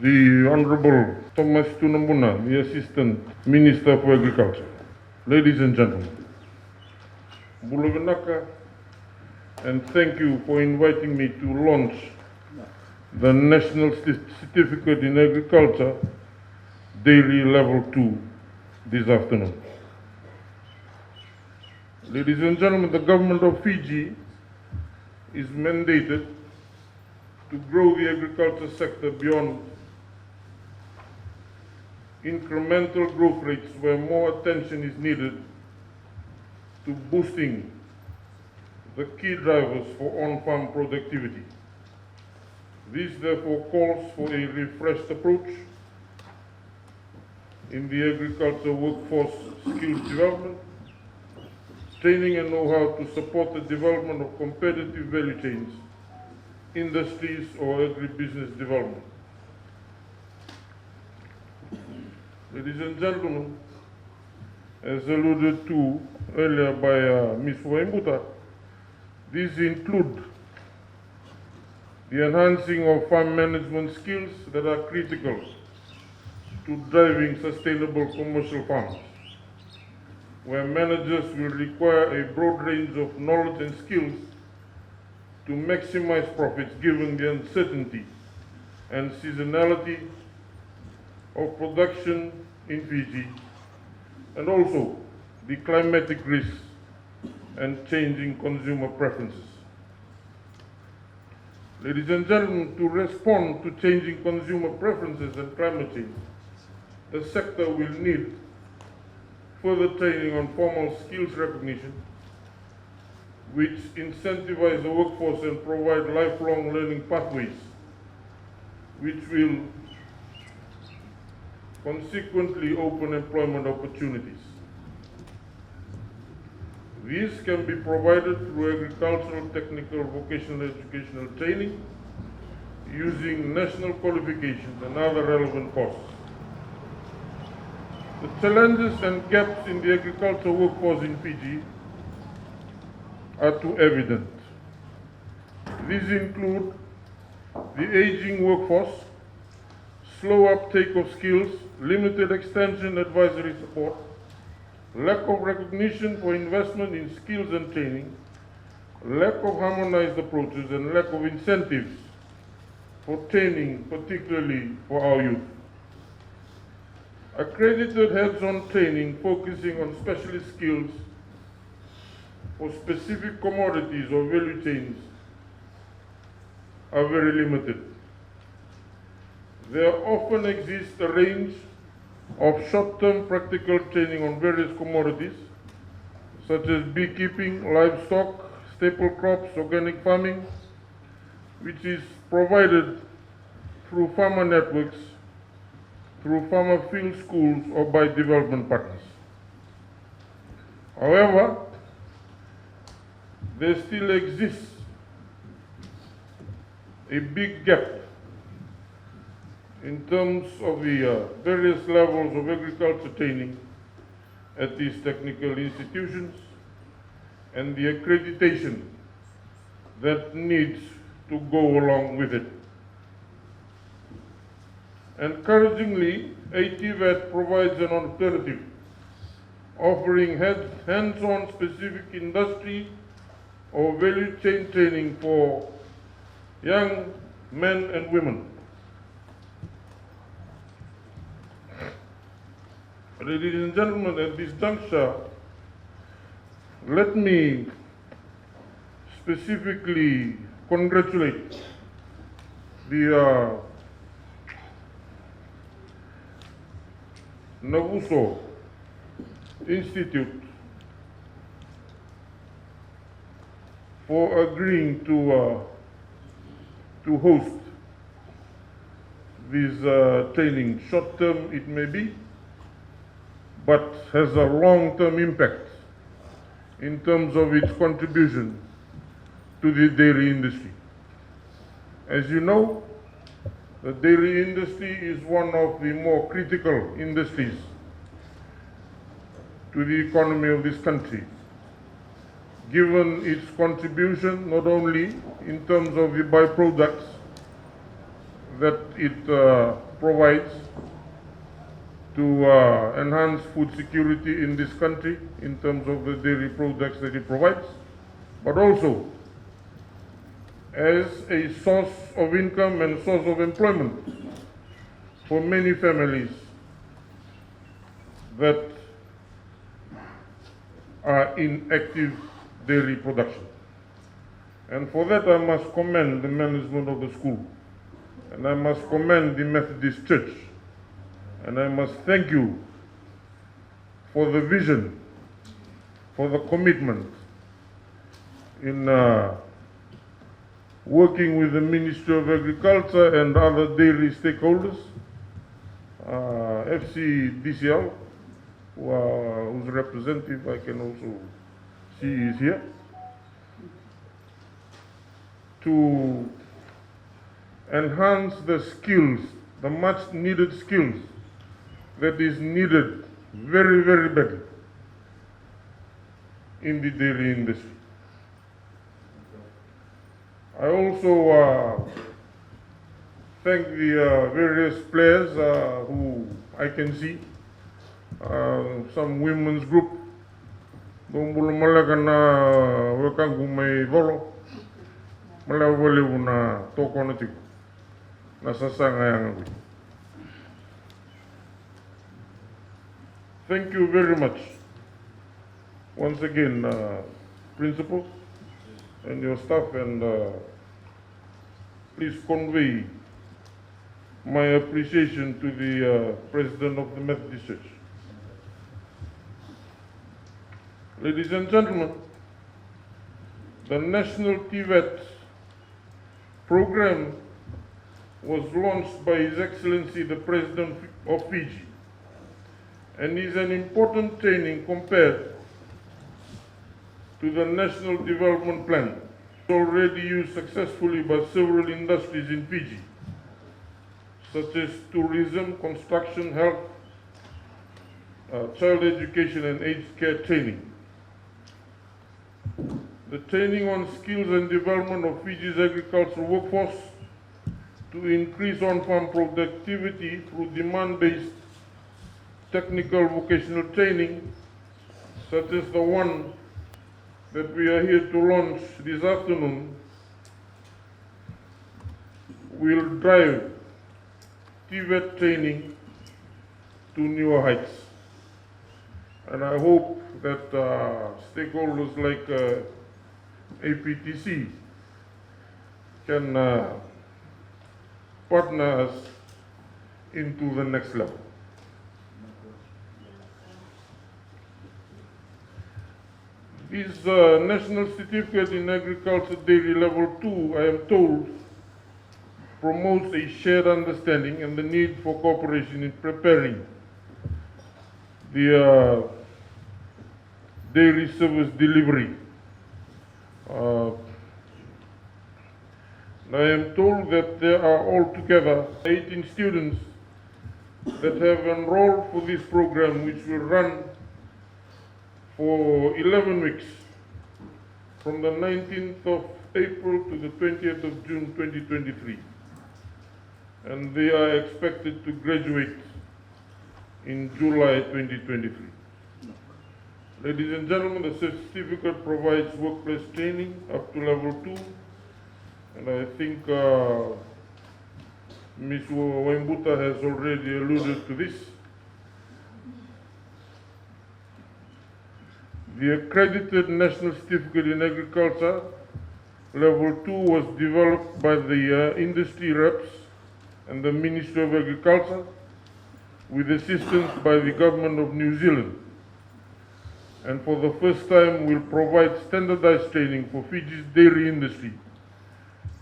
the Honorable Thomas Tunambuna, the Assistant Minister for Agriculture. Ladies and gentlemen, Bulavanaka, and thank you for inviting me to launch the National Certificate in Agriculture Daily Level 2 this afternoon. Ladies and gentlemen, the government of Fiji is mandated to grow the agriculture sector beyond incremental growth rates where more attention is needed to boosting the key drivers for on-farm productivity. This therefore calls for a refreshed approach in the agriculture workforce skills development, training and know-how to support the development of competitive value chains, industries or agribusiness development. Ladies and gentlemen, as alluded to earlier by Ms. Waimbuta, these include the enhancing of farm management skills that are critical to driving sustainable commercial farms, where managers will require a broad range of knowledge and skills to maximize profits given the uncertainty and seasonality of production in Fiji, and also the climatic risks and changing consumer preferences. Ladies and gentlemen, to respond to changing consumer preferences and climate change, the sector will need further training on formal skills recognition, which incentivize the workforce and provide lifelong learning pathways, which will consequently open employment opportunities. These can be provided through agricultural, technical, vocational educational training using national qualifications and other relevant courses. The challenges and gaps in the agricultural workforce in Fiji are too evident. These include the aging workforce, slow uptake of skills, limited extension advisory support, lack of recognition for investment in skills and training, lack of harmonized approaches, and lack of incentives for training, particularly for our youth. Accredited hands-on training focusing on specialist skills for specific commodities or value chains are very limited. There often exists a range of short-term practical training on various commodities, such as beekeeping, livestock, staple crops, organic farming, which is provided through farmer networks, through farmer field schools, or by development partners. However, there still exists a big gap in terms of the various levels of agriculture training at these technical institutions and the accreditation that needs to go along with it. Encouragingly, ATVET provides an alternative, offering hands-on specific industry or value chain training for young men and women. Ladies and gentlemen, at this juncture, let me specifically congratulate the Navuso Institute for agreeing to host this training. Short term it may be, but has a long-term impact in terms of its contribution to the dairy industry. As you know, the dairy industry is one of the more critical industries to the economy of this country, given its contribution not only in terms of the byproducts that it provides to enhance food security in this country in terms of the dairy products that it provides, but also as a source of income and source of employment for many families that are in active dairy production. And for that I must commend the management of the school, and I must commend the Methodist Church, and I must thank you for the vision, for the commitment in working with the Ministry of Agriculture and other dairy stakeholders, FCDCL, whose representative I can also see is here, to enhance the skills, the much needed skills that is needed very, very badly in the dairy industry. I also thank the various players who I can see, some women's group, Dombulu Malagana Wakangu May Volo, Malawale na Tokonatik, Nasasanga. Thank you very much. Once again, Principal and your staff, and please convey my appreciation to the President of the Methodist Church. Ladies and gentlemen, the National TVET program was launched by His Excellency the President of Fiji, and is an important training compared to the National Development Plan, already used successfully by several industries in Fiji, such as tourism, construction, health, child education and aged care training. The training on skills and development of Fiji's agricultural workforce to increase on-farm productivity through demand-based technical vocational training, such as the one that we are here to launch this afternoon, will drive TVET training to newer heights. And I hope that stakeholders like APTC can partner us into the next level. This National Certificate in Agriculture Dairy Level 2, I am told, promotes a shared understanding and the need for cooperation in preparing the dairy service delivery. I am told that there are altogether 18 students that have enrolled for this program, which will run for 11 weeks, from the 19th of April to the 20th of June 2023. And they are expected to graduate in July 2023. Ladies and gentlemen, the certificate provides workplace training up to level 2, and I think Ms. Waimbuta has already alluded to this. The accredited National Certificate in Agriculture Level 2 was developed by the industry reps and the Ministry of Agriculture with assistance by the Government of New Zealand, and for the first time will provide standardized training for Fiji's dairy industry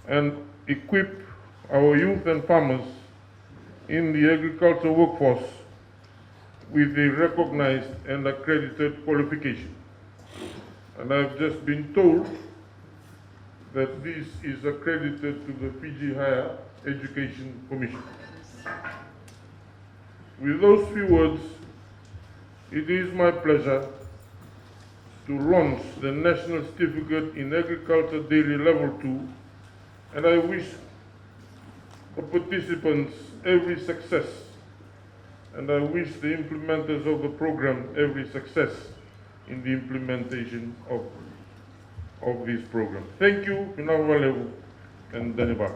and equip our youth and farmers in the agriculture workforce with a recognized and accredited qualification. And I've just been told that this is accredited to the Fiji Higher Education Commission. With those few words, it is my pleasure to launch the National Certificate in Agriculture Dairy Level 2, and I wish the participants every success, and I wish the implementers of the program every success in the implementation of this program. Thank you, Minawalevu and Danibak.